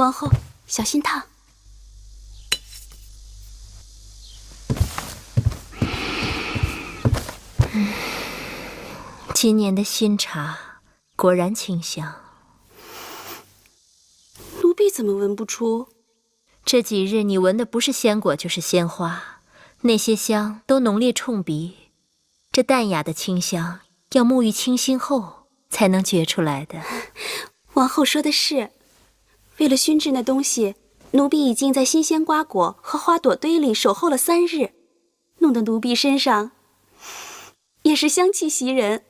王后，小心烫。今年的新茶果然清香。奴婢怎么闻不出？这几日你闻的不是鲜果就是鲜花，那些香都浓烈冲鼻。这淡雅的清香，要沐浴清新后才能觉出来的。王后说的是，为了熏制那东西，奴婢已经在新鲜瓜果和花朵堆里守候了3日，弄得奴婢身上也是香气袭人。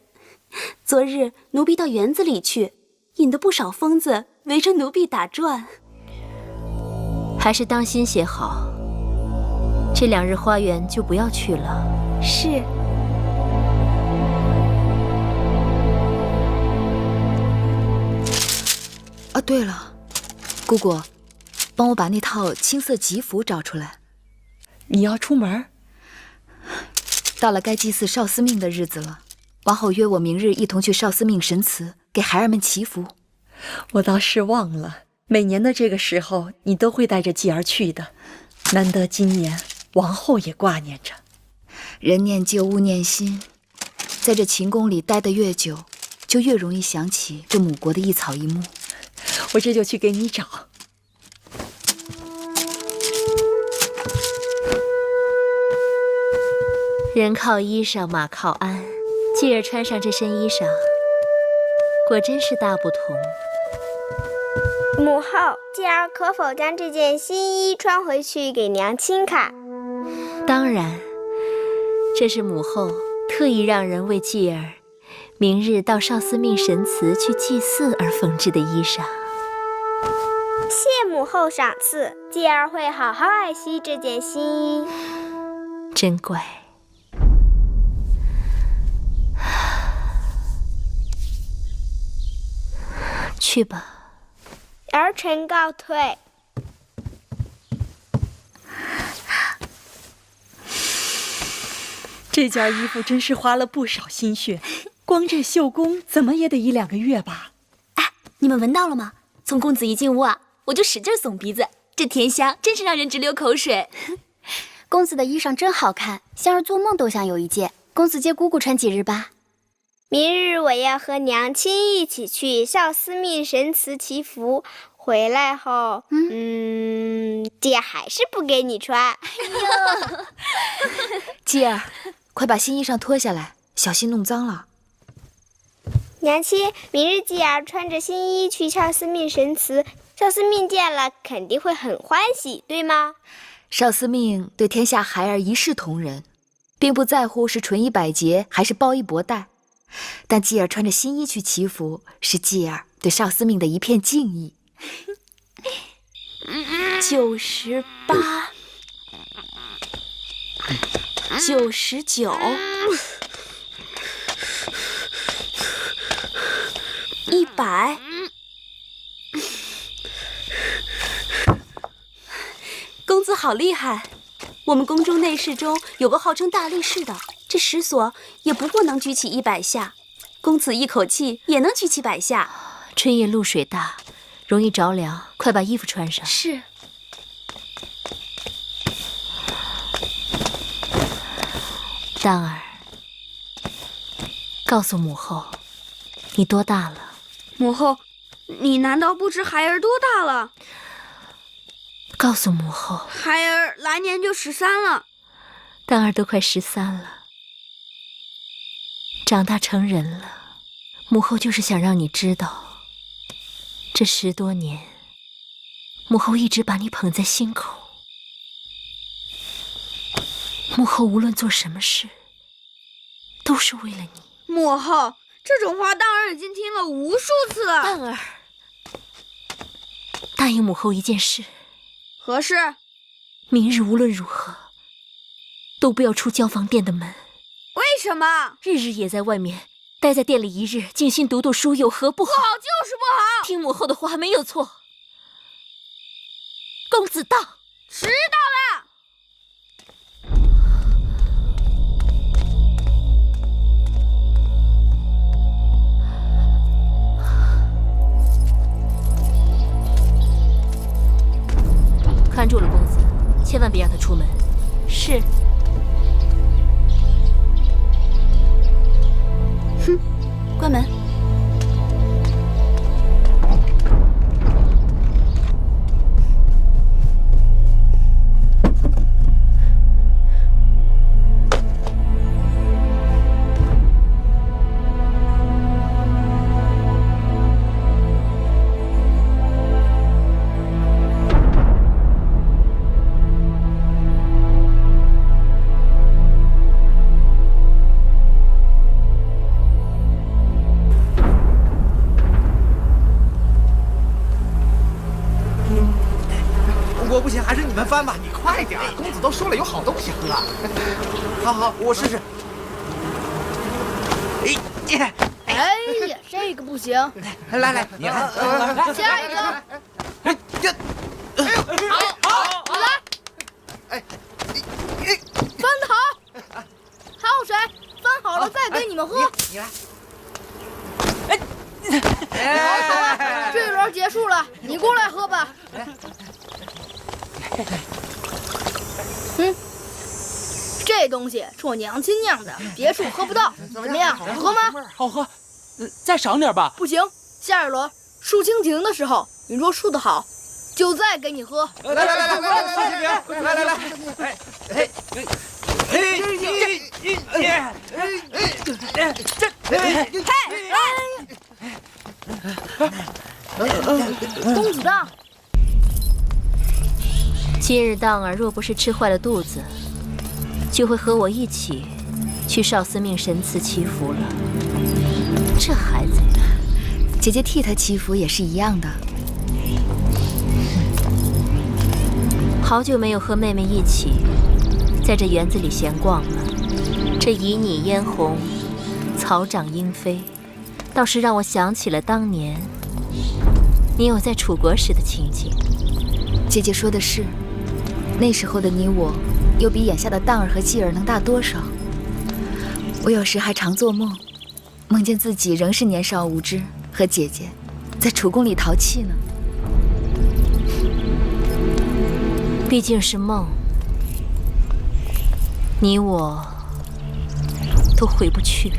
昨日奴婢到园子里去，引得不少疯子围着奴婢打转。还是当心些好，这2日花园就不要去了。是。啊，对了，姑姑，帮我把那套青色吉服找出来。你要出门？到了该祭祀少司命的日子了，王后约我明日一同去少司命神祠，给孩儿们祈福。我倒是忘了，每年的这个时候，你都会带着继儿去的。难得今年王后也挂念着。人念旧，物念新，在这秦宫里待得越久，就越容易想起这母国的一草一木。我这就去给你找。人靠衣裳，马靠鞍。继儿穿上这身衣裳，果真是大不同。母后，继儿可否将这件新衣穿回去给娘亲看？当然，这是母后特意让人为继儿明日到少司命神祠去祭祀而缝制的衣裳。谢母后赏赐，继儿会好好爱惜这件新衣。真乖。去吧。儿臣告退。这件衣服真是花了不少心血，光这绣工怎么也得1-2个月吧。哎，你们闻到了吗？从公子一进屋啊，我就使劲耸鼻子，这甜香真是让人直流口水。公子的衣裳真好看，香儿做梦都想有一件。公子借姑姑穿几日吧。明日我要和娘亲一起去少司命神祠祈福，回来后，姐还是不给你穿。继儿，快把新衣裳脱下来，小心弄脏了。娘亲，明日继儿穿着新衣去少司命神祠，少司命见了肯定会很欢喜，对吗？少司命对天下孩儿一视同仁，并不在乎是纯衣百结还是包衣薄带。但继儿穿着新衣去祈福，是继儿对少司命的一片敬意。98、99、100。公子好厉害！我们宫中内侍中有个号称大力士的，这10锁也不过能举起100下，公子一口气也能举起100下。春夜露水大，容易着凉，快把衣服穿上。是。蛋儿，告诉母后，你多大了？母后，你难道不知孩儿多大了？告诉母后，孩儿来年就13了。蛋儿都快13了，长大成人了。母后就是想让你知道，这10多年，母后一直把你捧在心口。母后无论做什么事，都是为了你。母后，这种话蛋儿已经听了无数次了。蛋儿，答应母后一件事。何事？明日无论如何，都不要出交房殿的门。为什么？日日也在外面，待在店里1日，静心读读书，有何不好？不好就是不好。听母后的话没有错。公子到。知道了。关门。我不行，还是你们翻吧。你快点，公子都说了有好东西喝。好好，我试试。哎呀，这个不行。来，你来，下一个。好，你来。翻得好。还有谁？翻好了再给你们喝。你来。好了，这一轮结束了，你过来喝吧。这东西是我娘亲酿的，别处喝不到。怎么样，好喝吗？好喝，再赏点吧。不行，下一轮树蜻蜓的时候，你若树得好，就再给你喝。来，树蜻蜓，来，公子荡，今日荡儿若不是吃坏了肚子，就会和我一起去少司命神祠祈福了。这孩子，姐姐替他祈福也是一样的。好久没有和妹妹一起在这园子里闲逛了。这旖旎嫣红，草长莺飞，倒是让我想起了当年你有在楚国时的情景。姐姐说的是，那时候的你我，又比眼下的荡儿和继儿能大多少？我有时还常做梦，梦见自己仍是年少无知，和姐姐在楚宫里淘气呢。毕竟是梦，你我都回不去。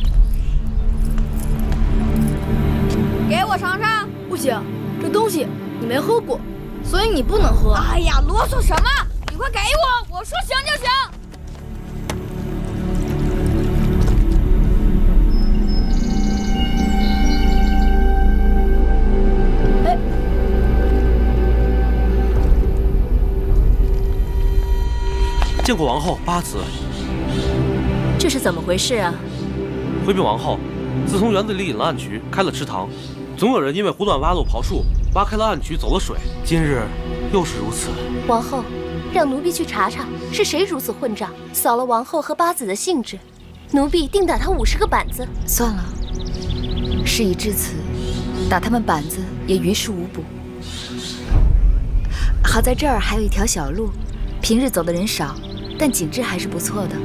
给我尝尝。不行，这东西你没喝过，所以你不能喝。哎呀，啰嗦什么？你快给我！我说行就行。见过王后8次。这是怎么回事啊？回禀王后，自从园子里引了暗渠，开了池塘，总有人因为胡乱挖路刨树，挖开了暗渠，走了水。今日又是如此。王后，让奴婢去查查是谁如此混账，扫了王后和八子的兴致。奴婢定打他50个板子。算了，事已至此，打他们板子也于事无补。好在这儿还有一条小路，平日走的人少，但景致还是不错的。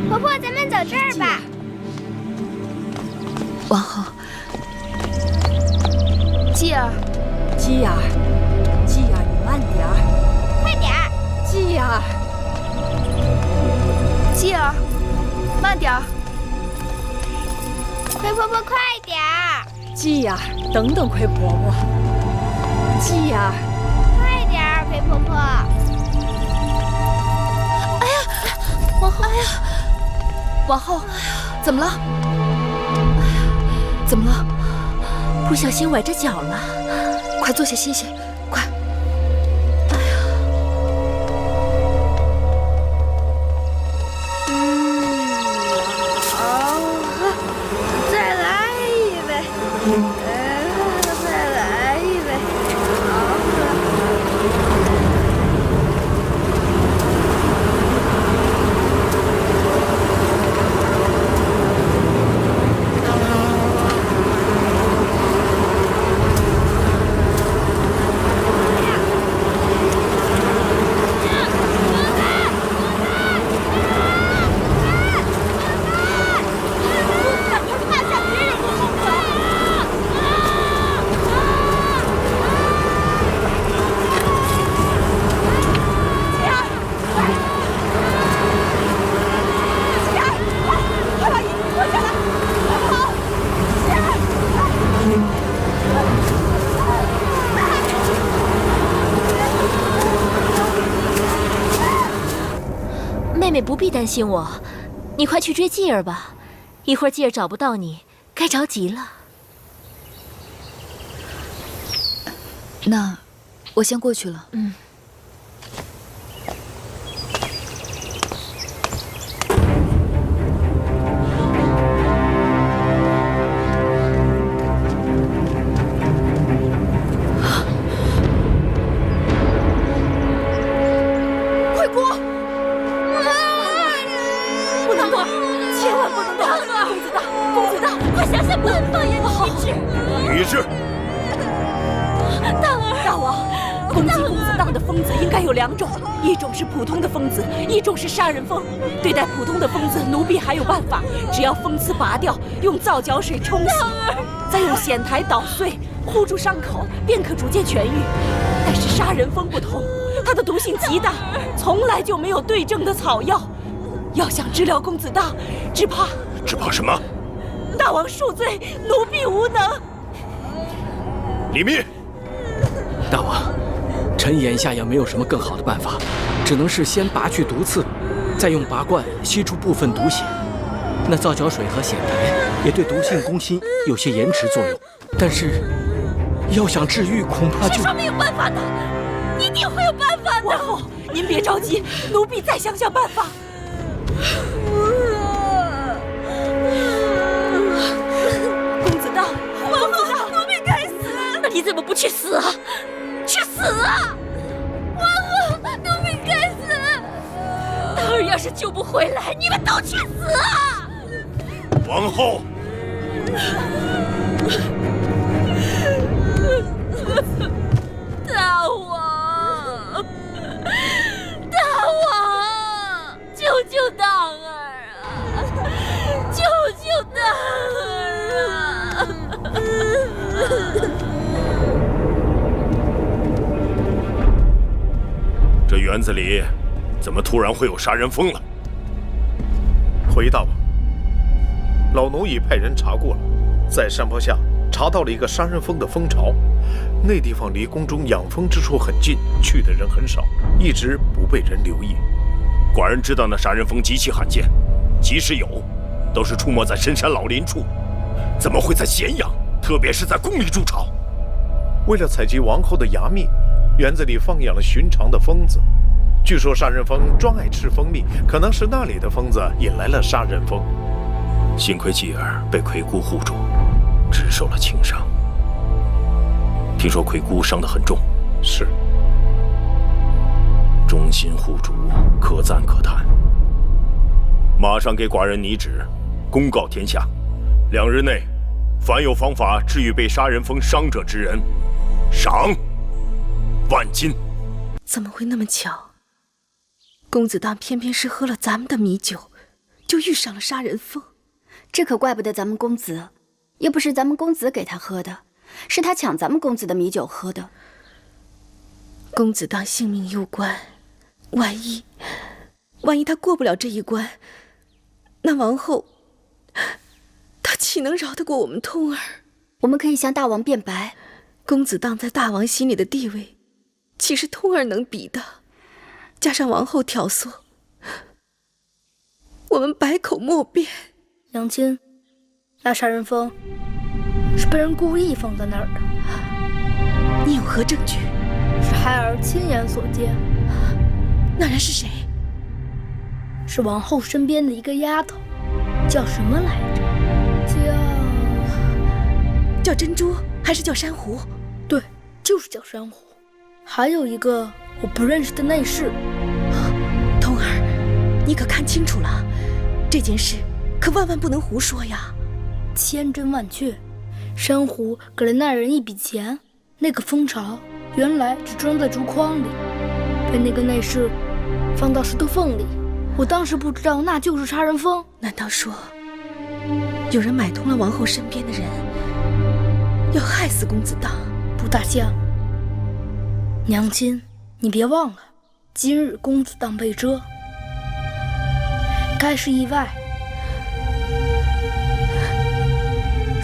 婆婆，咱们走这儿吧。王后，继儿，继儿，你慢点儿，快点儿。继儿，继儿，慢点儿。葵婆婆，快点儿。继儿，等等，葵婆婆。继儿，快点儿，葵婆婆。王后，王后，怎么了？怎么了？不小心崴着脚了。快坐下歇歇，快！再来一杯。再来一杯。不必担心我，你快去追继儿吧。一会儿继儿找不到你，该着急了。那我先过去了。快过！不能动，千万不能动！公子大，公子大，快想想办法呀，李治！大王，攻击公子当的疯子应该有2种，一种是普通的疯子，一种是杀人疯。对待普通的疯子，奴婢还有办法，只要风刺拔掉，用皂角水冲洗，再用筅苔捣碎，糊住伤口，便可逐渐痊愈。但是杀人疯不同，它的毒性极大，从来就没有对症的草药。要想治疗公子当，只怕什么？大王恕罪，奴婢无能。李密。大王，臣眼下也没有什么更好的办法，只能是先拔去毒刺，再用拔罐吸出部分毒血。那皂角水和筅苔也对毒性攻心有些延迟作用，但是要想治愈，恐怕就……世上没有办法的，一定会有办法的。王后，您别着急，奴婢再想想办法。公子当，公子当，奴婢该死！那你怎么不去死啊？去死啊！王后，奴婢该死！当儿要是救不回来，你们都去死啊！王后。大王，大王，救救当儿啊！救救当儿啊！这园子里怎么突然会有杀人蜂了？回大王，老奴已派人查过了，在山坡下查到了一个杀人蜂的蜂巢，那地方离宫中养蜂之处很近，去的人很少，一直不被人留意。寡人知道那杀人蜂极其罕见，即使有，都是出没在深山老林处，怎么会在咸阳，特别是在宫里筑巢？为了采集王后的牙蜜，园子里放养了寻常的蜂子。据说杀人蜂专爱吃蜂蜜，可能是那里的蜂子引来了杀人蜂。幸亏继儿被魁姑护住，只受了轻伤。听说魁姑伤得很重。是。忠心护主，可赞可叹。马上给寡人拟旨，公告天下，2日内，凡有方法治愈被杀人蜂伤者之人，赏10000金。怎么会那么巧？公子当偏偏是喝了咱们的米酒，就遇上了杀人蜂。这可怪不得咱们公子，又不是咱们公子给他喝的，是他抢咱们公子的米酒喝的。公子当性命攸关，万一他过不了这一关，那王后她岂能饶得过我们通儿？我们可以向大王辩白，公子当在大王心里的地位，岂是通儿能比的？加上王后挑唆，我们百口莫辩。娘亲，那杀人蜂是被人故意放在那儿的。你有何证据？是孩儿亲眼所见。那人是谁？是王后身边的一个丫头，叫什么来着？叫珍珠还是叫珊瑚？对，就是叫珊瑚。还有一个我不认识的内侍。通儿，你可看清楚了，这件事可万万不能胡说呀！千真万确，珊瑚给了那人一笔钱，那个蜂巢原来只装在竹筐里，被那个内侍放到石头缝里。我当时不知道那就是杀人蜂。难道说有人买通了王后身边的人，要害死公子当？不大像。娘亲，你别忘了，今日公子当被蛰，该是意外。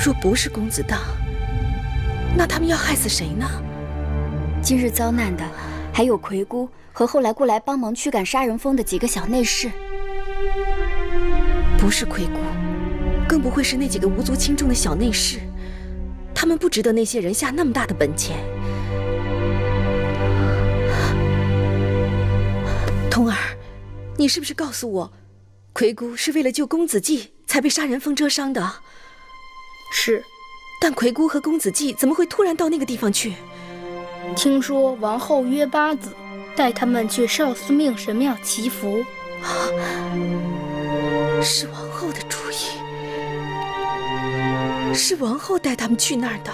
若不是公子当，那他们要害死谁呢？今日遭难的还有魁姑和后来过来帮忙驱赶杀人蜂的几个小内侍。不是魁姑，更不会是那几个无足轻重的小内侍，他们不值得那些人下那么大的本钱。童儿，你是不是告诉我，魁姑是为了救公子季才被杀人蜂蛰伤的？是。但魁姑和公子季怎么会突然到那个地方去？听说王后约八子带他们去少司命神庙祈福。是王后的主意，是王后带他们去那儿的。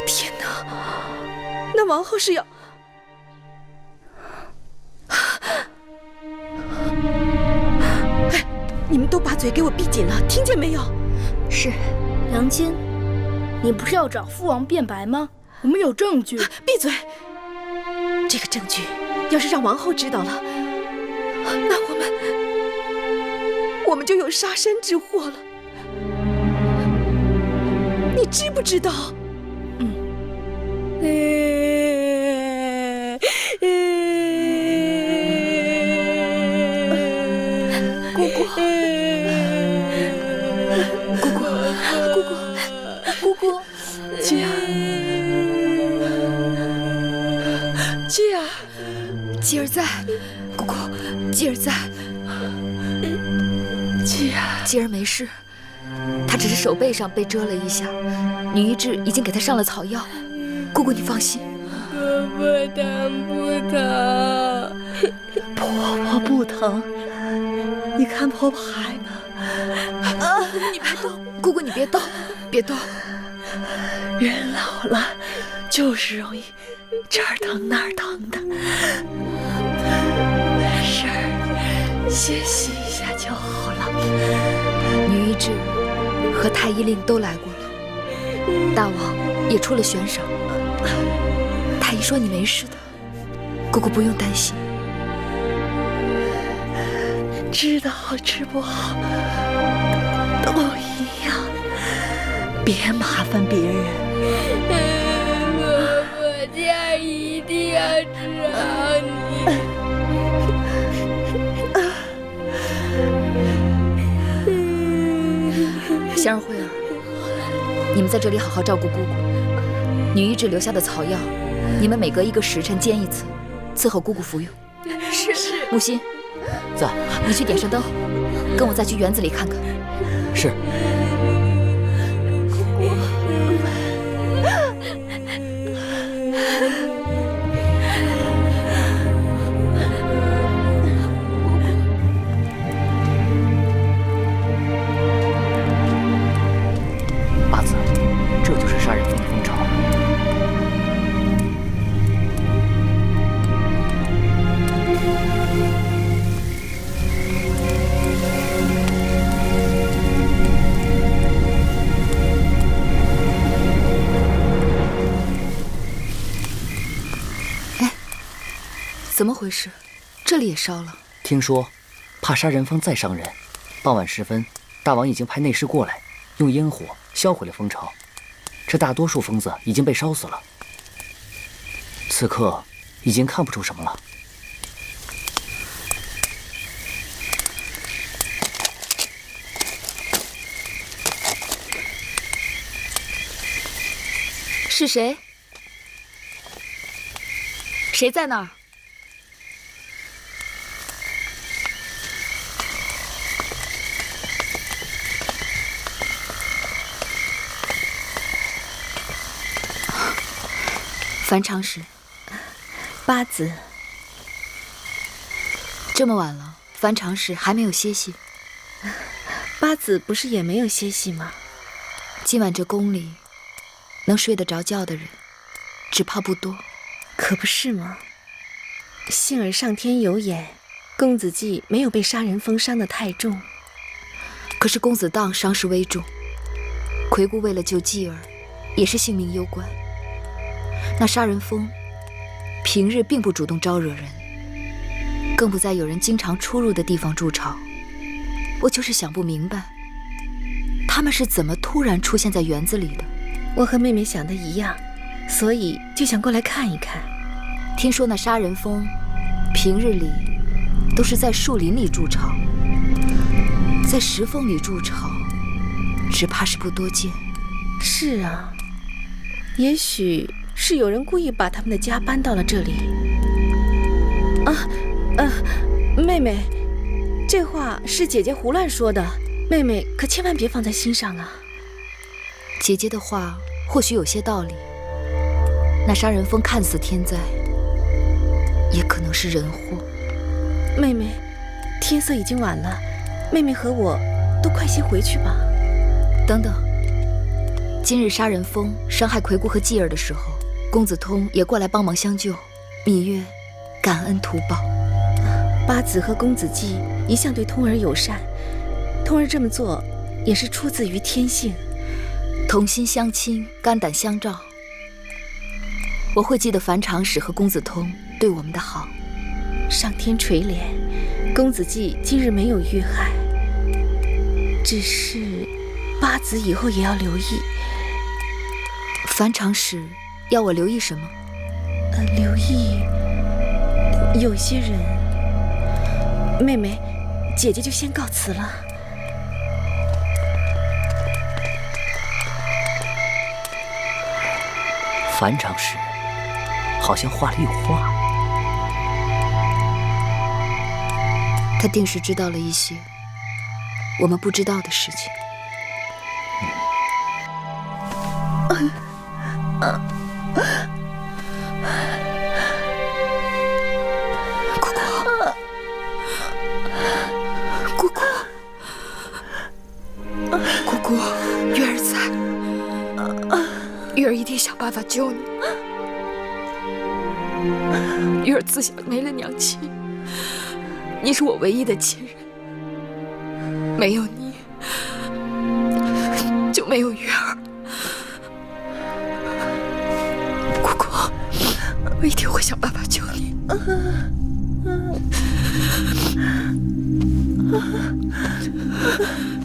天哪，那王后是要……哎，你们都把嘴给我闭紧了，听见没有？是。娘亲，你不是要找父王辩白吗？我们有证据。闭嘴！这个证据要是让王后知道了，那我们就有杀身之祸了。你知不知道？姑姑。季儿，季儿，季儿在，姑姑，季儿在。季儿，季儿没事，她只是手背上被蛰了一下，女医治已经给她上了草药。姑姑，你放心。婆婆疼不疼？婆婆不疼，你看婆婆害怕。你别动，姑姑，你别动，别动。人老了，就是容易这儿疼那儿疼的。没事儿，歇息一下就好了。女医治和太医令都来过了，大王也出了悬赏。太医说你没事的，姑姑不用担心。治得好治不好都一样，别麻烦别人。婆婆，这样一定要治好你。香儿、慧儿，你们在这里好好照顾姑姑。女医治留下的草药，你们每隔1个时辰煎一次，伺候姑姑服用。是。木心，在。你去点上灯，跟我再去园子里看看。是。八子，这就是杀人蜂的蜂巢。怎么回事？这里也烧了。听说，怕杀人蜂再伤人，傍晚时分，大王已经派内侍过来，用烟火销毁了蜂巢。这大多数蜂子已经被烧死了，此刻已经看不出什么了。是谁？谁在那儿？樊长史，八子，这么晚了，樊长史还没有歇息。八子不是也没有歇息吗？今晚这宫里，能睡得着觉的人，只怕不多。可不是吗？幸而上天有眼，公子季没有被杀人蜂伤得太重。可是公子荡伤势危重，魁姑为了救继儿，也是性命攸关。那杀人蜂平日并不主动招惹人，更不在有人经常出入的地方筑巢。我就是想不明白，他们是怎么突然出现在园子里的。我和妹妹想的一样，所以就想过来看一看。听说那杀人蜂平日里都是在树林里筑巢，在石缝里筑巢，只怕是不多见。是啊，也许是有人故意把他们的家搬到了这里。妹妹，这话是姐姐胡乱说的，妹妹可千万别放在心上啊。姐姐的话或许有些道理，那杀人蜂看似天灾，也可能是人祸。妹妹，天色已经晚了，妹妹和我都快些回去吧。等等，今日杀人蜂伤害魁姑和继儿的时候，公子通也过来帮忙相救，芈月感恩图报。八子和公子季一向对通儿友善，通儿这么做也是出自于天性。同心相亲，肝胆相照，我会记得樊长史和公子通对我们的好。上天垂怜，公子季今日没有遇害，只是八子以后也要留意。樊长史要我留意什么？留意有些人。妹妹，姐姐就先告辞了。樊长史好像话里有话。他定是知道了一些我们不知道的事情。姑姑，姑姑，月儿在，月儿一定想办法救你。月儿自小没了娘亲，你是我唯一的亲人，没有你，就没有月儿。姑姑，我一定会想办法救你。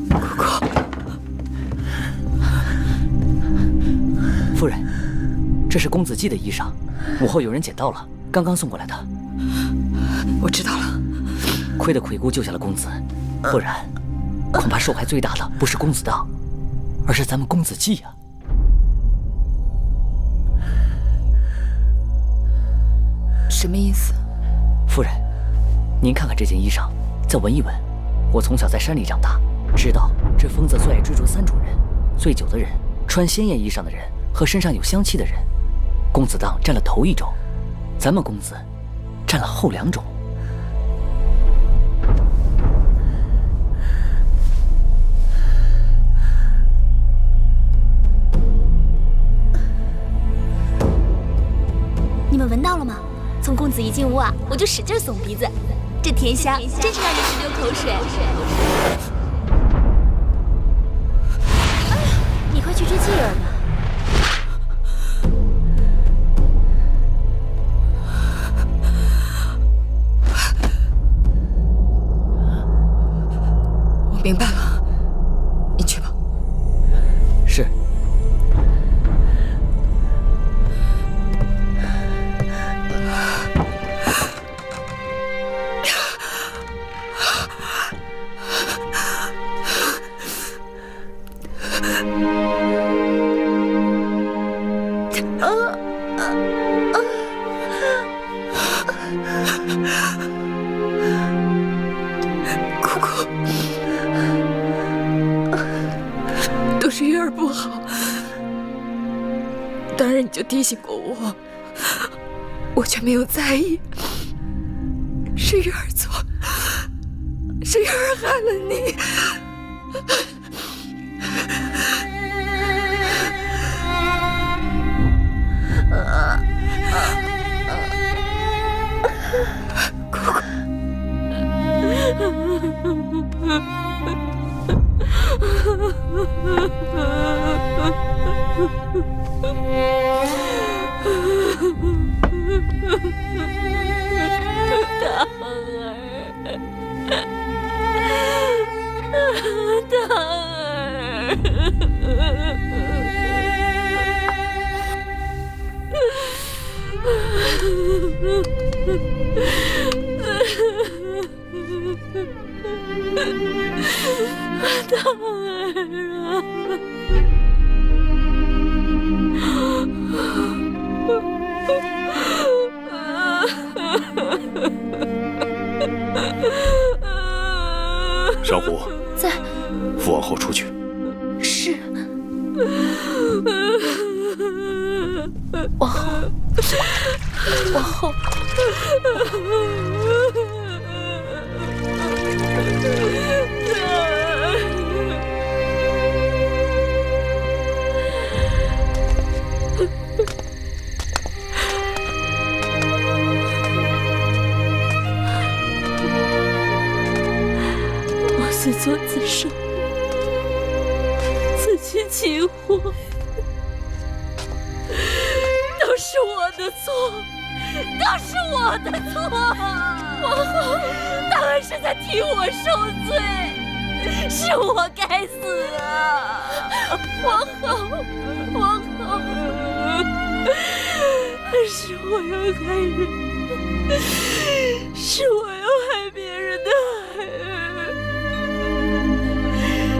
姑姑，夫人，这是公子季的衣裳，午后有人捡到了，刚刚送过来的。我知道了。亏得魁姑救下了公子，不然恐怕受害最大的不是公子荡，而是咱们公子季呀。什么意思？夫人，您看看这件衣裳，再闻一闻。我从小在山里长大，知道这疯子最爱追逐3种人：醉酒的人、穿鲜艳衣裳的人和身上有香气的人。公子荡占了头1种，咱们公子占了后2种。你们闻到了吗？从公子一进屋啊，我就使劲耸鼻子，这甜香真是让人直流口水。你快去追继儿吧。我明白了，你去吧。是。姑姑，都是月儿不好，当然你就提醒过我，我却没有在意。是月儿错，是月儿害了你。姑姑。王后，王后。我自作自受，自取其祸，都是我的错，都是我的错。王后，当然是在替我受罪，是我该死啊！王后，王后，是我要害人，是我要害别人的孩儿。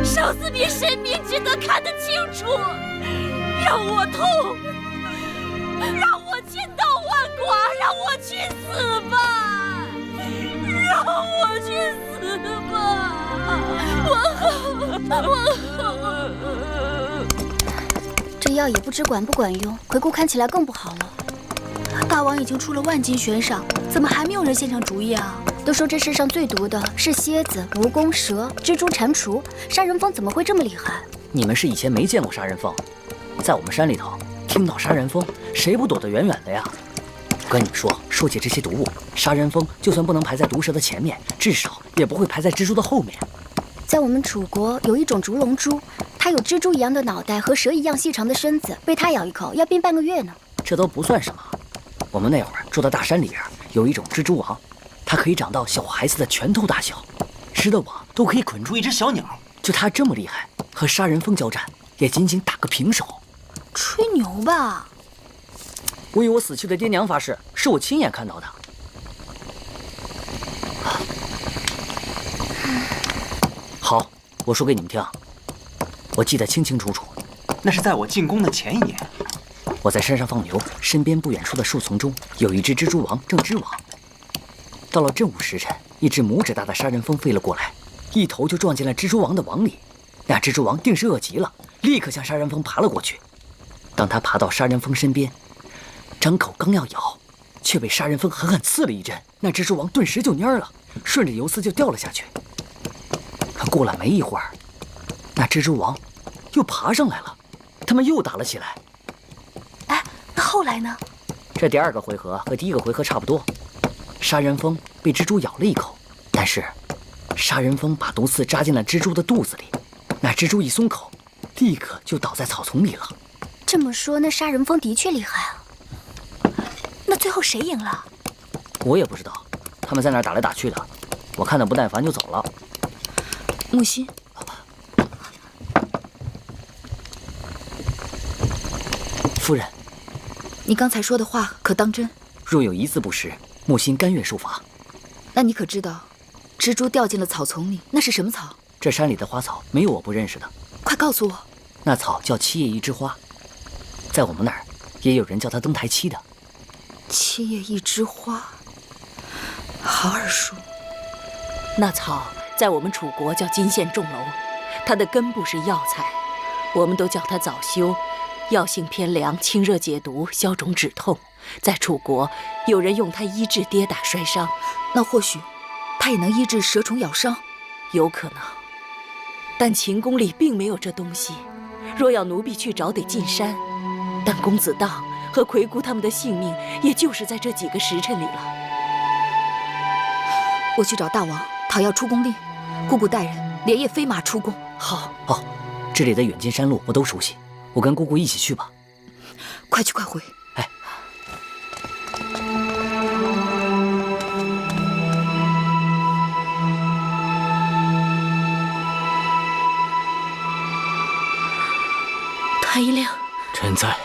少司比神明值得看得清楚，让我痛，让我千刀万剐，让我去死吧，让我去死吧！王后，王后，这药也不知管不管用，魁姑看起来更不好了。大王已经出了万金悬赏，怎么还没有人献上主意啊？都说这世上最毒的是蝎子、蜈蚣、蛇、蜘蛛、蟾蜍，杀人蜂怎么会这么厉害？你们是以前没见过杀人蜂，在我们山里头，听到杀人蜂，谁不躲得远远的呀？我跟你们说，说起这些毒物，杀人蜂就算不能排在毒蛇的前面，至少也不会排在蜘蛛的后面。在我们楚国有一种烛龙蛛，它有蜘蛛一样的脑袋和蛇一样细长的身子，被它咬一口要病半个月呢。这都不算什么。我们那会儿住的大山里边有一种蜘蛛网，它可以长到小孩子的拳头大小，织的网都可以捆住一只小鸟。就它这么厉害，和杀人蜂交战也仅仅打个平手。吹牛吧！我与我死去的爹娘发誓，是我亲眼看到的。好，我说给你们听，我记得清清楚楚。那是在我进宫的前1年。我在山上放牛，身边不远处的树丛中有一只蜘蛛王正织网。到了正午时辰，一只拇指大的杀人蜂飞了过来，一头就撞进了蜘蛛王的网里。那蜘蛛王定是饿极了，立刻向杀人蜂爬了过去。当他爬到杀人蜂身边，张口刚要咬，却被杀人蜂狠狠刺了一针。那蜘蛛王顿时就蔫了，顺着游丝就掉了下去。可过了没一会儿，那蜘蛛王又爬上来了，他们又打了起来。那后来呢？这第2个回合和第1个回合差不多，杀人蜂被蜘蛛咬了一口，但是杀人蜂把毒刺扎进了蜘蛛的肚子里，那蜘蛛一松口，立刻就倒在草丛里了。这么说，那杀人蜂的确厉害啊。那最后谁赢了？我也不知道，他们在那儿打来打去的，我看得不耐烦就走了。木心，夫人，你刚才说的话可当真？若有一字不实，木心甘愿受罚。那你可知道，蜘蛛掉进了草丛里，那是什么草？这山里的花草没有我不认识的。快告诉我。那草叫七叶一枝花，在我们那儿也有人叫它登台七的。七叶一枝花，好耳熟。那草在我们楚国叫金线重楼，它的根部是药材，我们都叫它枣修，药性偏凉，清热解毒，消肿止痛。在楚国，有人用它医治跌打摔伤。那或许它也能医治蛇虫咬伤，有可能。但秦宫里并没有这东西，若要奴婢去找，得进山。但公子荡和魁姑他们的性命，也就是在这几个时辰里了。我去找大王讨要出宫令，姑姑带人连夜飞马出宫。好，好，这里的远近山路我都熟悉，我跟姑姑一起去吧。快去快回。哎。太医令，臣在。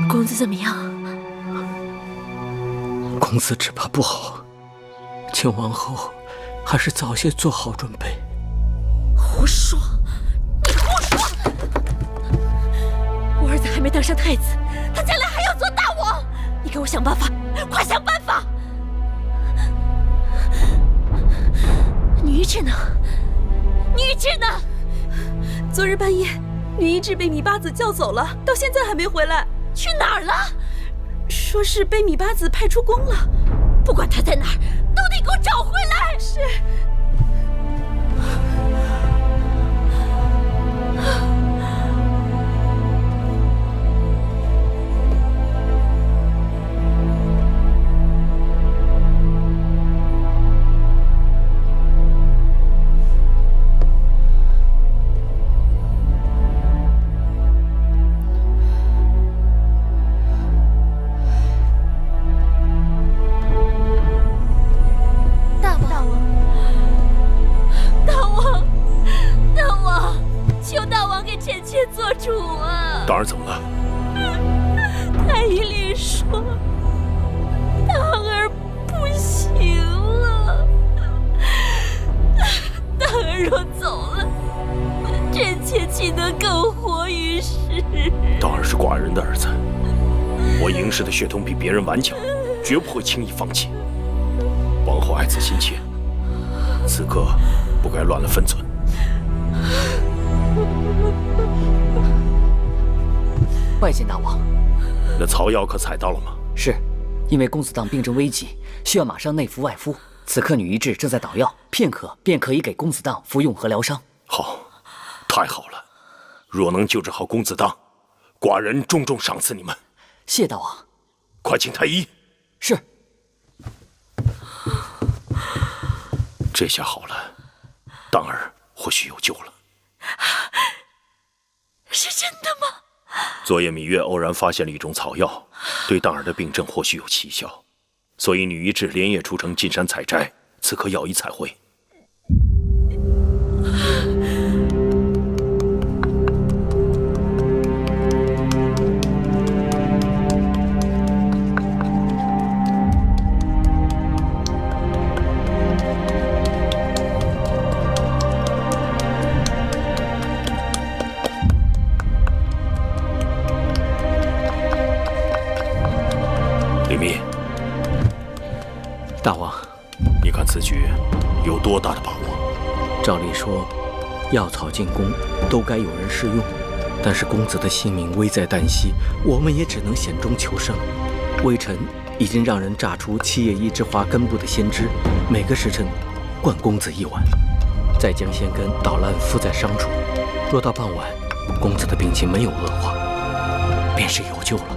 公子怎么样？公子只怕不好，请王后还是早些做好准备。胡说！你胡说！还没当上太子，他将来还要做大王。你给我想办法，快想办法！女医治呢？女医治呢？昨日半夜，女医治被米八子叫走了，到现在还没回来。去哪儿了？说是被米八子派出宫了。不管他在哪儿，都得给我找回来。是。当儿怎么了？太医里说，当儿不行了。当儿若走了，臣妾岂能苟活于世？当儿是寡人的儿子，我嬴氏的血统比别人顽强，绝不会轻易放弃。王后爱子心切，此刻不该乱了分寸。拜见大王。那草药可采到了吗？是，因为公子当病症危急，需要马上内服外敷。此刻女医治正在捣药，片刻便可以给公子当服用和疗伤。好，太好了！若能救治好公子当，寡人重重赏赐你们。谢大王。快请太医。是。这下好了，当儿或许有救了。是真的吗？昨夜芈月偶然发现了一种草药，对当儿的病症或许有奇效，所以女医治连夜出城进山采摘，此刻药已采回。李密，大王，你看此举有多大的把握？照理说，药草进宫都该有人试用，但是公子的性命危在旦夕，我们也只能险中求生。微臣已经让人榨出7叶一枝花根部的鲜汁，每个时辰灌公子1碗，再将鲜根捣烂敷在伤处。若到傍晚，公子的病情没有恶化，便是有救了。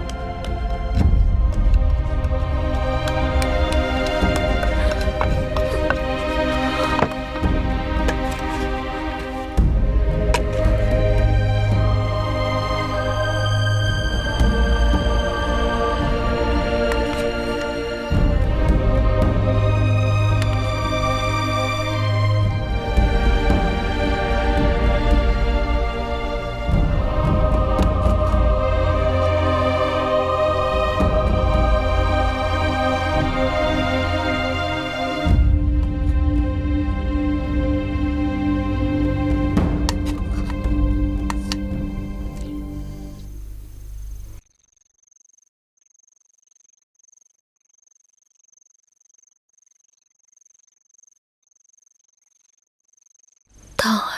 当儿，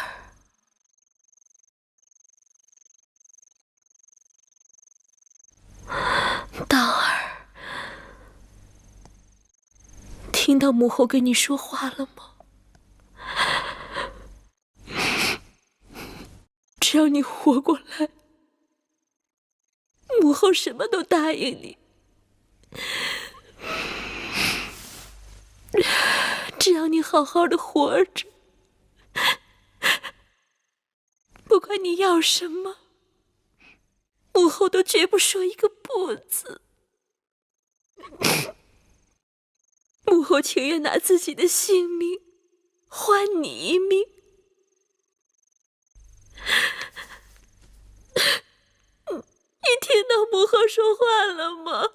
当儿，听到母后跟你说话了吗？只要你活过来，母后什么都答应你。只要你好好的活着，不管你要什么，母后都绝不说一个不字。母后情愿拿自己的性命换你一命。你听到母后说话了吗？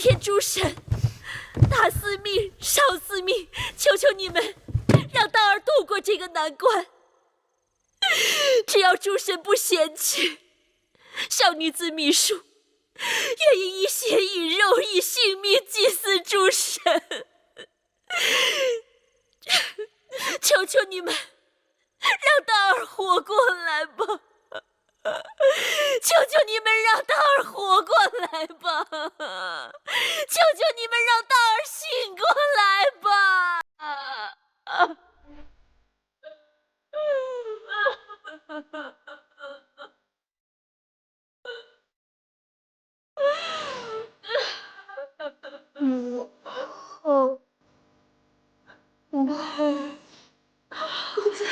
天诸神，大司命、少司命，求求你们，让道儿渡过这个难关。只要诸神不嫌弃，小女子米树愿意以血以肉以性命祭祀诸神。求求你们，让道儿活过来吧！求求你们让道儿活过来吧！求求你们让道儿醒过来吧！公子，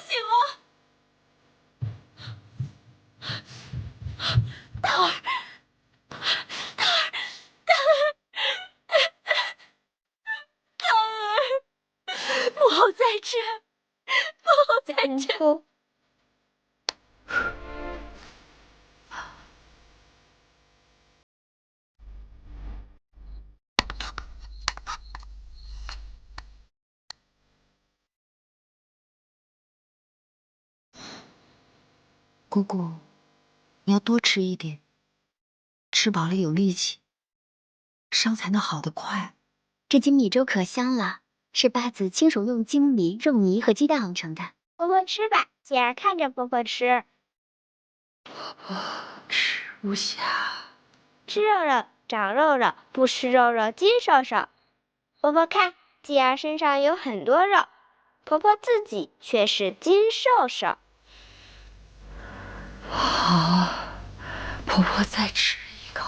醒了！道儿，母后在这，母后在这。姑姑，你要多吃一点，吃饱了有力气，伤才能好得快。这斤米粥可香了，是八子亲手用精米、肉泥和鸡蛋熬成的。婆婆吃吧，姐儿看着婆婆吃。婆婆吃不下，吃肉肉长肉肉，不吃肉肉精瘦瘦。婆婆看，姐儿身上有很多肉，婆婆自己却是精瘦瘦。好，婆婆再吃一口。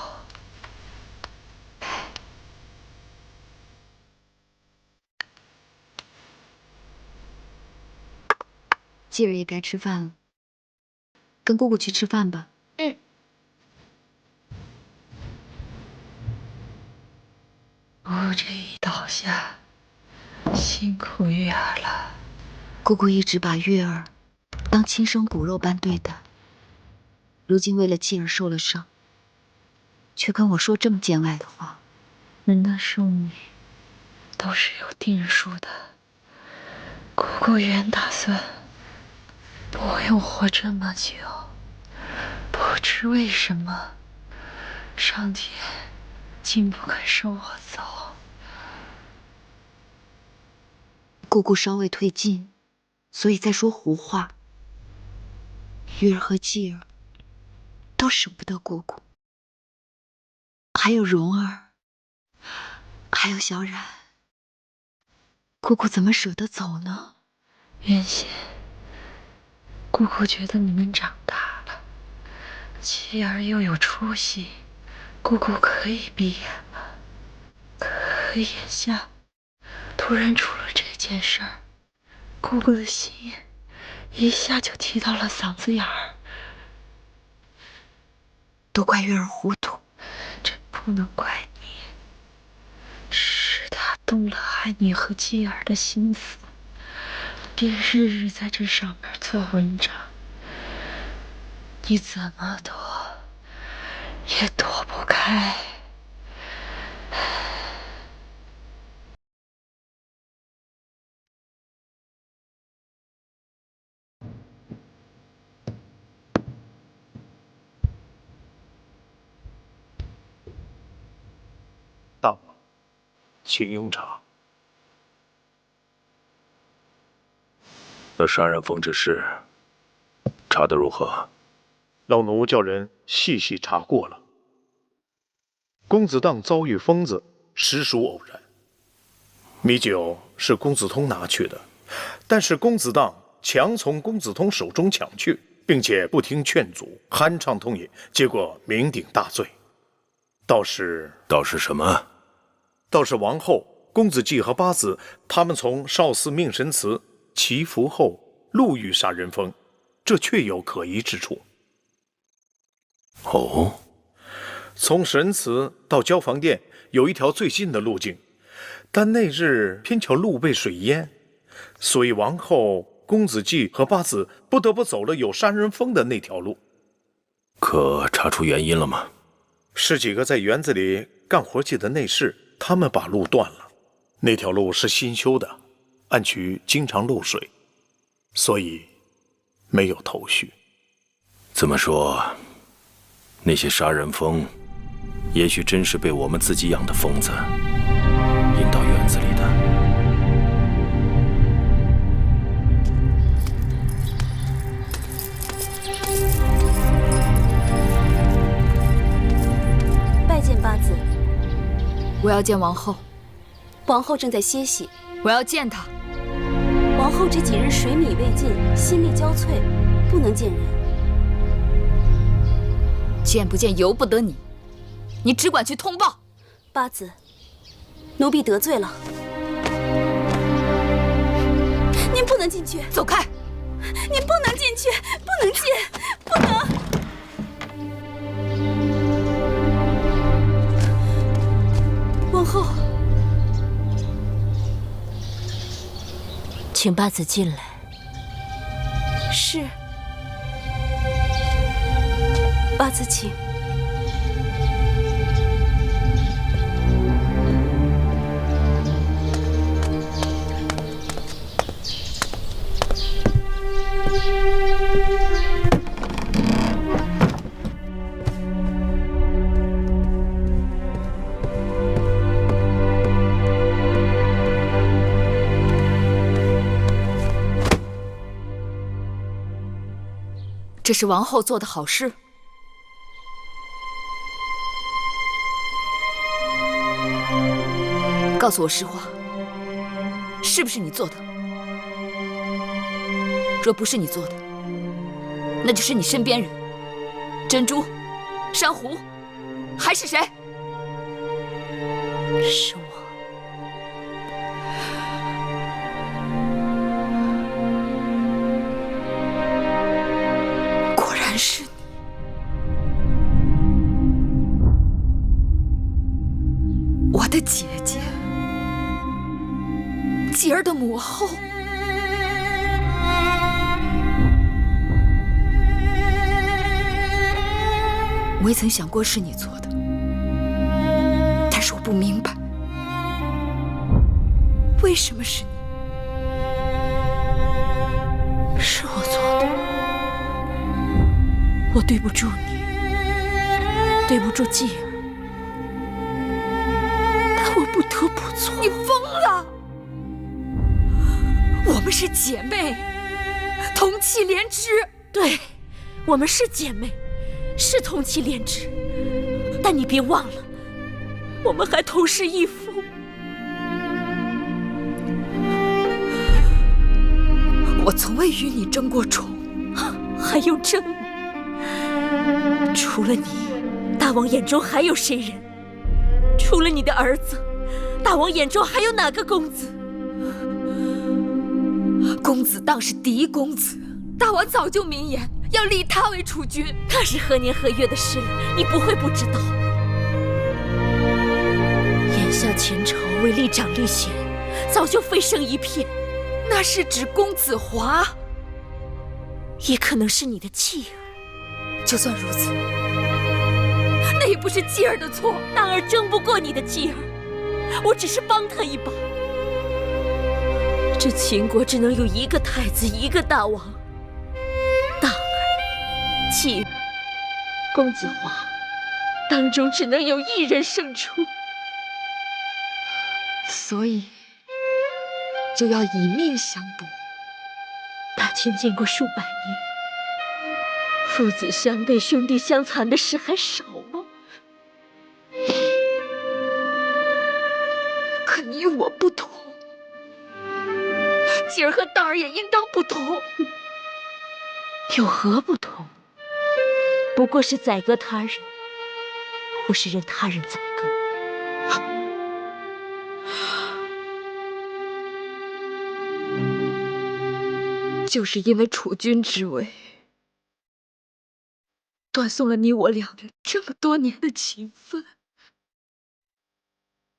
继儿也该吃饭了，跟姑姑去吃饭吧。嗯。我这一倒下，辛苦月儿了。姑姑一直把月儿当亲生骨肉般对待，如今为了继儿受了伤，却跟我说这么见外的话。人的寿命都是有定数的，姑姑原打算不用活这么久，不知为什么上天竟不肯收我走。姑姑稍未退尽，所以在说胡话。月儿和继儿都舍不得姑姑，还有蓉儿，还有小冉，姑姑怎么舍得走呢？原先姑姑觉得你们长大了，继儿又有出息，姑姑可以闭眼了。可眼下突然出了这件事儿，姑姑的心一下就提到了嗓子眼儿。都怪月儿糊涂，这不能怪你，是她动了害你和继儿的心思，便日日在这上面做文章，你怎么躲也躲不开。大王，请用茶。那杀人蜂之事，查得如何？老奴叫人细细查过了。公子荡遭遇疯子，实属偶然。米酒是公子通拿去的，但是公子荡强从公子通手中抢去，并且不听劝阻，酣畅通饮，结果酩酊大醉。倒是什么？倒是王后、公子季和八子他们从少司命神祠祈福后路遇杀人蜂，这确有可疑之处。哦，从神祠到交房殿有一条最近的路径，但那日偏巧路被水淹，所以王后、公子季和八子不得不走了有杀人蜂的那条路。可查出原因了吗？是几个在园子里干活记的内侍，他们把路断了。那条路是新修的，暗渠经常漏水，所以没有头绪。这么说，那些杀人蜂，也许真是被我们自己养的疯子引到园子里的。拜见八子。我要见王后。王后正在歇息。我要见她。王后这几日水米未进，心力交瘁，不能见人。见不见由不得你，你只管去通报。八子，奴婢得罪了。您不能进去，走开！您不能进去，不能进，不能！王后，请八子进来。是。八子，请。这是王后做的好事。告诉我实话，是不是你做的？若不是你做的，那就是你身边人，珍珠、珊瑚，还是谁？是我。果然是你。我的姐姐，继儿的母后。我也曾想过是你做的，但是我不明白，为什么是你？是我做的，我对不住你，对不住继儿，但我不得不做。你疯了！我们是姐妹，同气连枝。对，我们是姐妹。是同气连枝，但你别忘了，我们还同是一夫。我从未与你争过宠，还用争吗？除了你，大王眼中还有谁人？除了你的儿子，大王眼中还有哪个公子？公子当是嫡公子，大王早就明言。要立他为储君，那是何年何月的事了，你不会不知道。眼下前朝为立长立贤，早就飞升一片。那是指公子华，也可能是你的继儿。就算如此，那也不是继儿的错。大儿争不过你的继儿，我只是帮他一把。这秦国只能有一个太子，一个大王。继儿、公子华当中只能有一人胜出，所以就要以命相搏。大秦经过数百年，父子相背、兄弟相残的事还少吗？可你与我不同，继儿和大儿也应当不同。有何不同？不过是宰割他人，或是任他人宰割。就是因为储君之位，断送了你我两人这么多年的情分。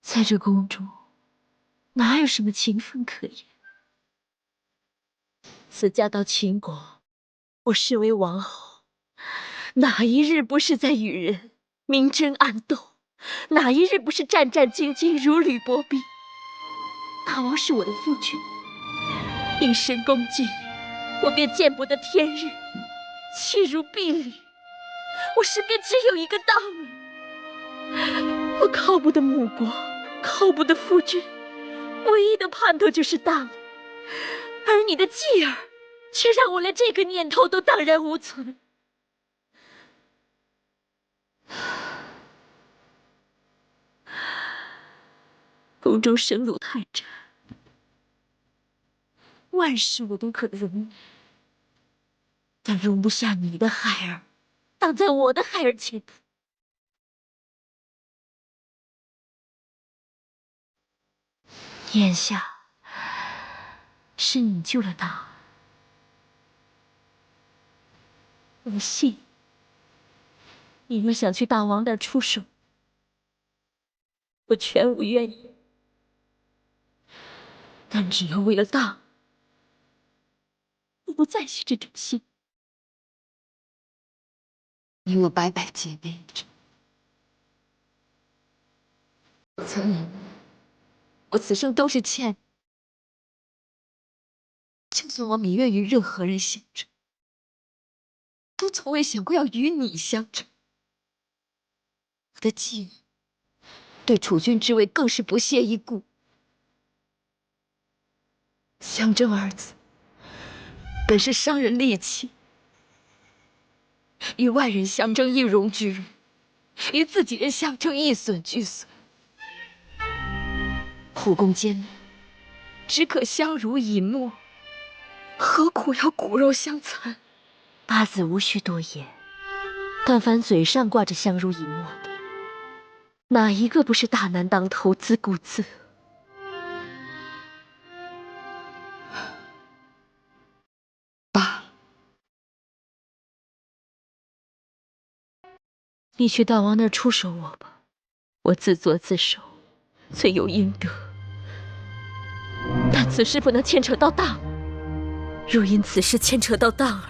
在这宫中，哪有什么情分可言？自嫁到秦国，我身为王后，哪一日不是在与人明争暗斗，哪一日不是战战兢兢，如履薄冰？大王是我的夫君，一身恭敬，我便见不得天日，弃如敝履。我身边只有一个大儿，我靠不得母国，靠不得夫君，唯一的盼头就是大王。而你的继儿，却让我连这个念头都荡然无存。宫中生路太窄，万事我都可容，但容不下你的孩儿挡在我的孩儿前头。眼下是你救了大儿，我信你若想去大王那儿出手，我全无怨言。但只要为了大儿，我不再许这种心。你我白白姐妹，我此生都是欠你，就算我芈月与任何人相争，都从未想过要与你相争。我的继儿对储君之位更是不屑一顾。相争二字本是伤人利器，与外人相争一荣俱荣，与自己人相争一损俱损。虎宫间只可相濡以沫，何苦要骨肉相残？八字无需多言，但凡嘴上挂着相濡以沫的，哪一个不是大难当头，自顾自？你去大王那儿出手我吧，我自作自受，罪有应得。但此事不能牵扯到大儿，若因此事牵扯到大儿，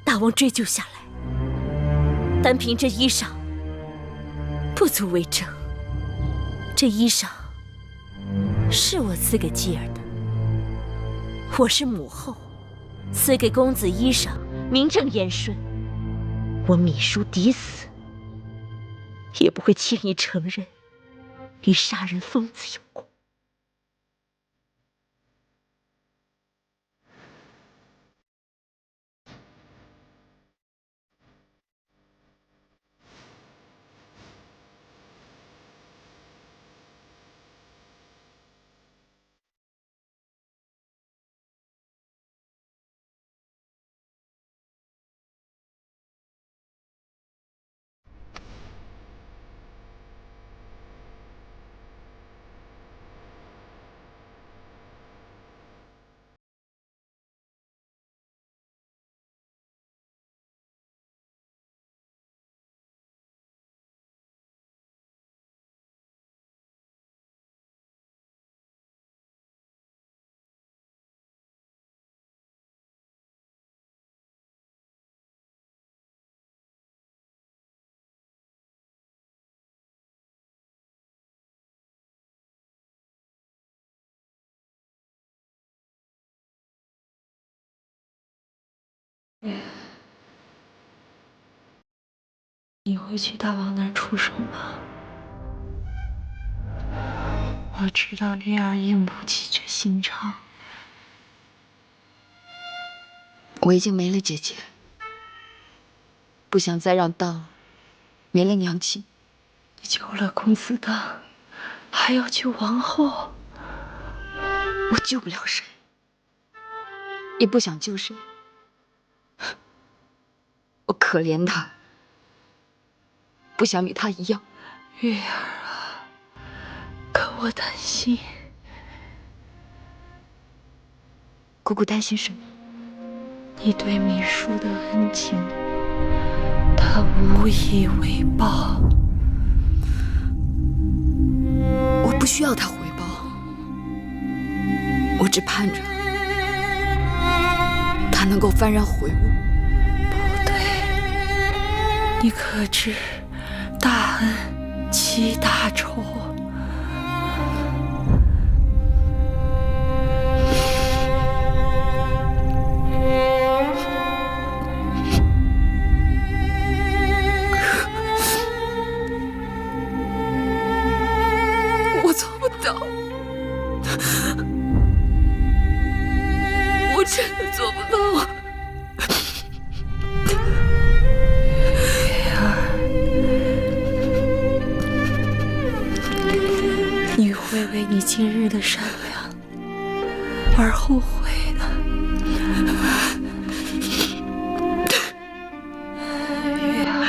大王追究下来，单凭这衣裳不足为证。这衣裳是我赐给继儿的，我是母后，赐给公子衣裳，名正言顺。我芈姝抵死，也不会轻易承认与杀人疯子有关。你会去大王那儿出手吗？我知道丽儿硬不起这心肠。我已经没了姐姐，不想再让大儿没了娘亲。你救了公子的，还要救王后？我救不了谁，也不想救谁。我可怜她，不想与她一样。月儿啊，可我担心。姑姑担心什么？你对芈姝的恩情，她无以为报。我不需要她回报，我只盼着她能够幡然悔悟。你可知，大恩积大仇。我做不到，我真的做不到。你会为你今日的善良而后悔的。月儿，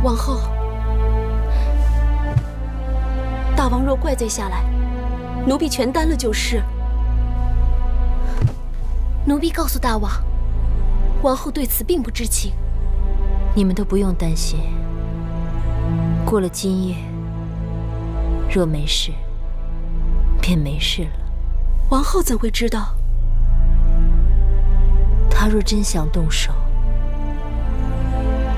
王后，大王若怪罪下来，奴婢全担了就是。奴婢告诉大王，王后对此并不知情。你们都不用担心，过了今夜，若没事，便没事了。王后怎会知道？他若真想动手，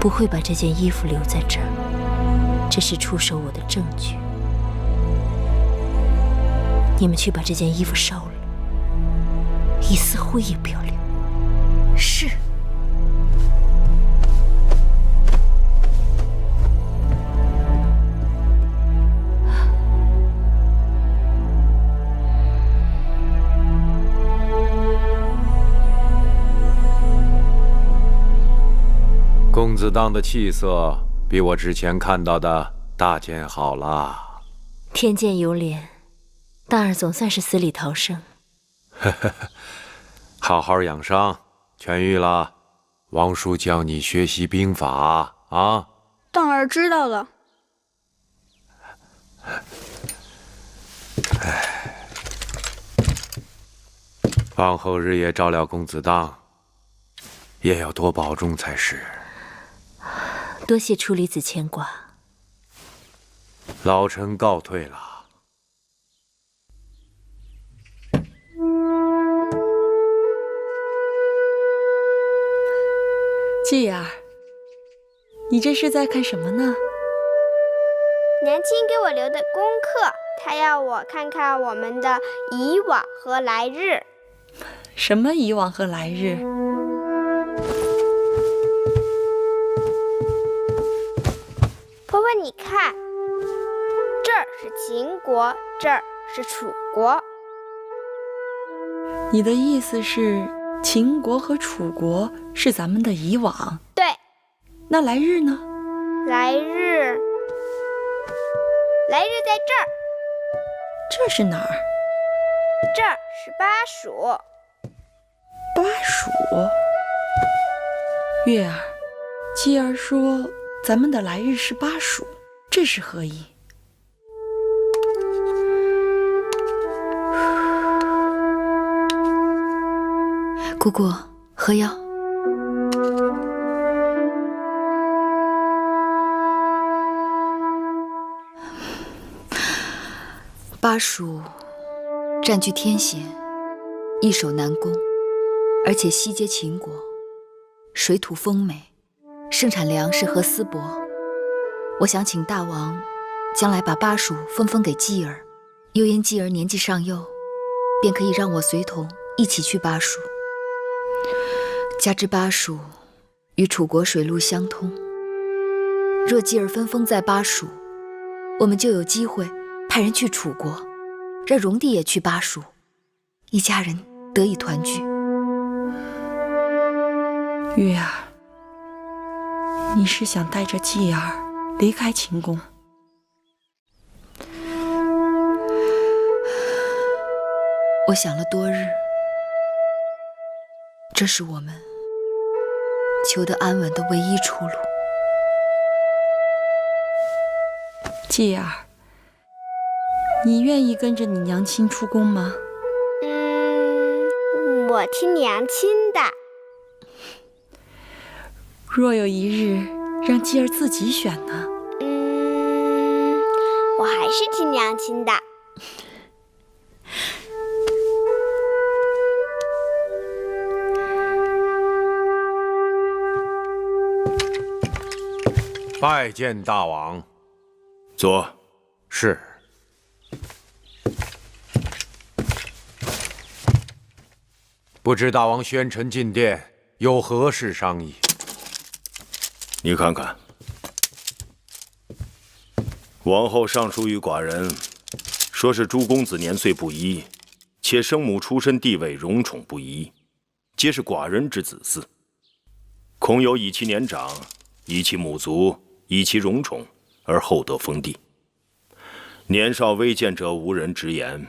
不会把这件衣服留在这儿，这是出手我的证据。你们去把这件衣服烧了，一丝灰也不要留。是。公子当的气色比我之前看到的大见好了。天见有脸，大儿总算是死里逃生。好好养伤，痊愈了，王叔教你学习兵法啊。大儿知道了。往后日夜照料公子当，也要多保重才是。多谢处离子牵挂，老臣告退了。继儿，你这是在看什么呢？娘亲给我留的功课，他要我看看我们的以往和来日。什么以往和来日？婆婆，你看，这儿是秦国，这儿是楚国。你的意思是，秦国和楚国是咱们的以往？对。那来日呢？来日在这儿。这是哪儿？这儿是巴蜀。巴蜀。月儿，继儿说咱们的来日是巴蜀，这是何意？姑姑，喝药。巴蜀占据天险，易守难攻，而且西接秦国，水土丰美，盛产粮食和丝帛。我想请大王将来把巴蜀分封给继儿，又因继儿年纪尚幼，便可以让我随同一起去巴蜀。加之巴蜀与楚国水路相通，若继儿分封在巴蜀，我们就有机会派人去楚国，让荣弟也去巴蜀，一家人得以团聚。月儿，你是想带着继儿离开秦宫？我想了多日，这是我们求得安稳的唯一出路。继儿，你愿意跟着你娘亲出宫吗？我听娘亲的。若有一日让继儿自己选呢？我还是听娘亲的。拜见大王。坐。是。不知大王宣臣进殿，有何事商议？你看看，王后上书于寡人，说是诸公子年岁不一，且生母出身地位荣宠不一，皆是寡人之子嗣，恐有以其年长，以其母族，以其荣宠，而后得封地。年少未见者无人直言，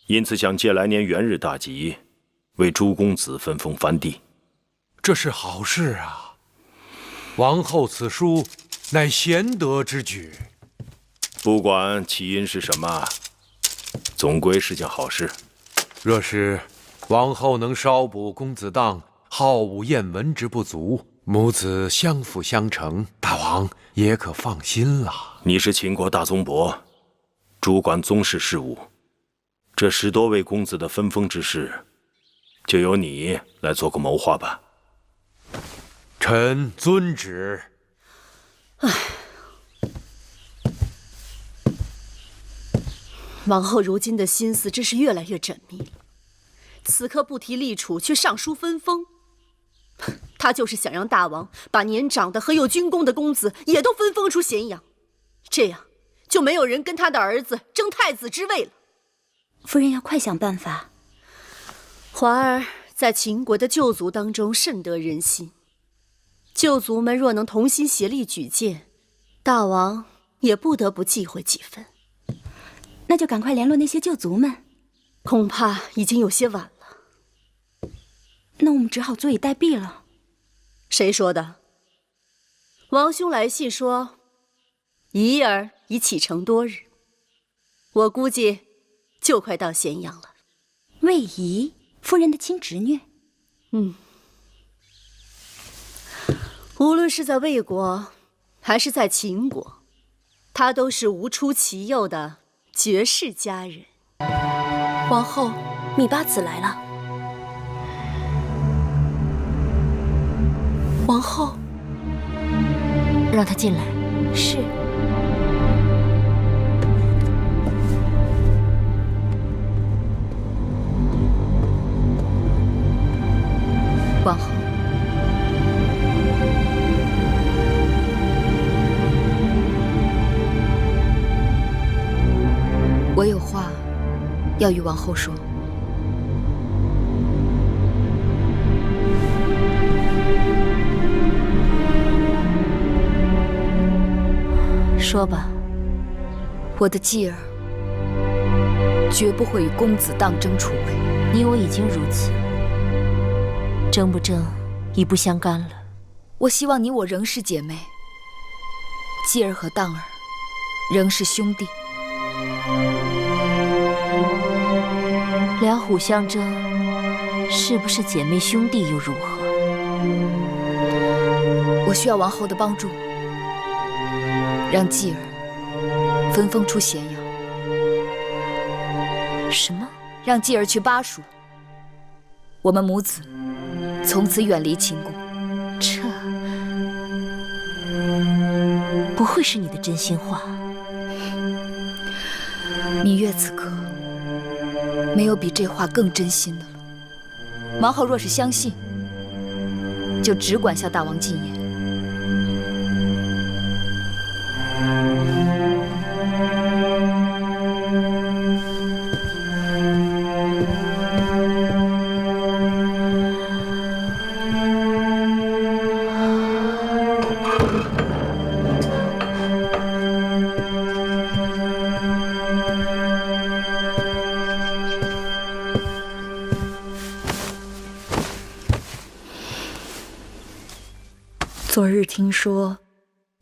因此想借来年元日大吉，为诸公子分封藩地。这是好事啊！王后此书乃贤德之举。不管起因是什么，总归是件好事。若是王后能稍补公子当好武厌文之不足，母子相辅相成，大王也可放心了。你是秦国大宗伯，主管宗室事务，这10多位公子的分封之事，就由你来做个谋划吧。臣遵旨。王后如今的心思真是越来越缜密了。此刻不提立储，却上书分封，她就是想让大王把年长的和有军功的公子也都分封出咸阳，这样就没有人跟他的儿子争太子之位了。夫人要快想办法。华儿在秦国的旧族当中甚得人心，旧族们若能同心协力举荐，大王也不得不忌讳几分。那就赶快联络那些旧族们。恐怕已经有些晚了。那我们只好坐以待毙了。谁说的？王兄来信说，仪儿已启程多日，我估计就快到咸阳了。魏仪，夫人的亲侄女。无论是在魏国，还是在秦国，她都是无出其右的绝世佳人。王后，芈八子来了。王后，让她进来。是。要与王后说。说吧。我的继儿绝不会与公子当争储位。你我已经如此，争不争已不相干了。我希望你我仍是姐妹，继儿和当儿仍是兄弟。两虎相争，是不是姐妹兄弟又如何？我需要王后的帮助，让继儿分封出咸阳。什么？让继儿去巴蜀，我们母子从此远离秦宫。这不会是你的真心话？芈月此刻没有比这话更真心的了。王后若是相信，就只管向大王进言。昨日听说，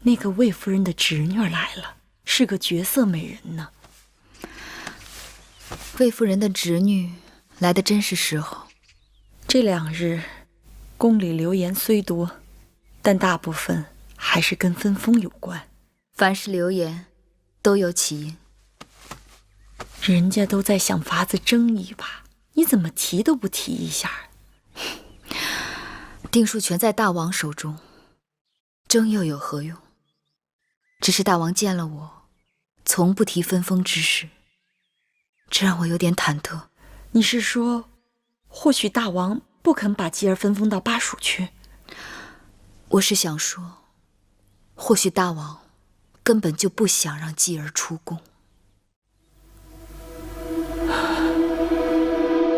那个魏夫人的侄女来了，是个绝色美人呢。魏夫人的侄女来的真是时候。这2日，宫里流言虽多，但大部分还是跟分封有关。凡是流言，都有起因。人家都在想法子争一把，你怎么提都不提一下？定数全在大王手中。争又有何用？只是大王见了我，从不提分封之事，这让我有点忐忑。你是说，或许大王不肯把继儿分封到巴蜀去？我是想说，或许大王根本就不想让继儿出宫。